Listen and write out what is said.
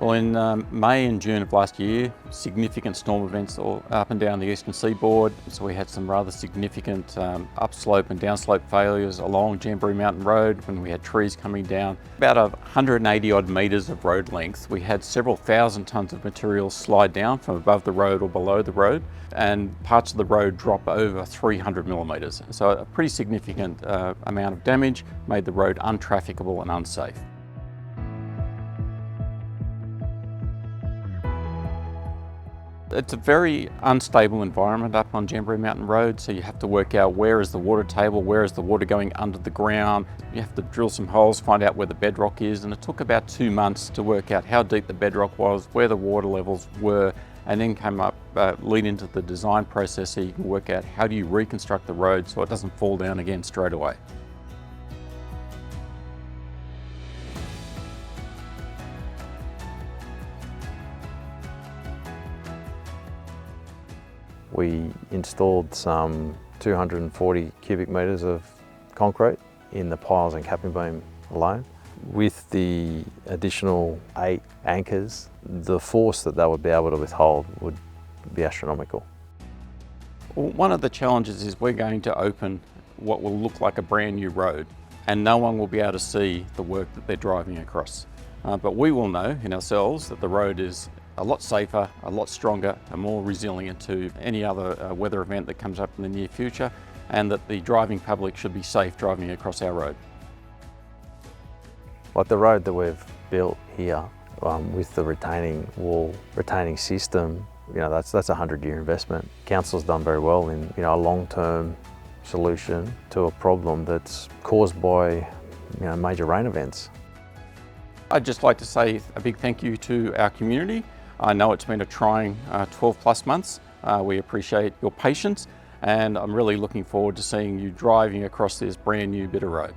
Well, in May and June of last year, significant storm events all up and down the eastern seaboard. So we had some rather significant upslope and downslope failures along Jamberoo Mountain Road when we had trees coming down. About 180 odd metres of road length. We had several thousand tonnes of material slide down from above the road or below the road, and parts of the road drop over 300 millimetres. So a pretty significant amount of damage made the road untrafficable and unsafe. It's a very unstable environment up on Jamberoo Mountain Road, so you have to work out where is the water table, where is the water going under the ground. You have to drill some holes, find out where the bedrock is, and it took about 2 months to work out how deep the bedrock was, where the water levels were, and then lead into the design process so you can work out how do you reconstruct the road so it doesn't fall down again straight away. We installed some 240 cubic metres of concrete in the piles and capping beam alone. With the additional 8 anchors, the force that they would be able to withhold would be astronomical. Well, one of the challenges is we're going to open what will look like a brand new road, and no one will be able to see the work that they're driving across. But we will know in ourselves that the road is a lot safer, a lot stronger and more resilient to any other weather event that comes up in the near future, and that the driving public should be safe driving across our road. Like the road that we've built here with the retaining wall, retaining system, that's a 100-year investment. Council's done very well in a long-term solution to a problem that's caused by major rain events. I'd just like to say a big thank you to our community. I know it's been a trying 12+ months. We appreciate your patience, and I'm really looking forward to seeing you driving across this brand new bit of road.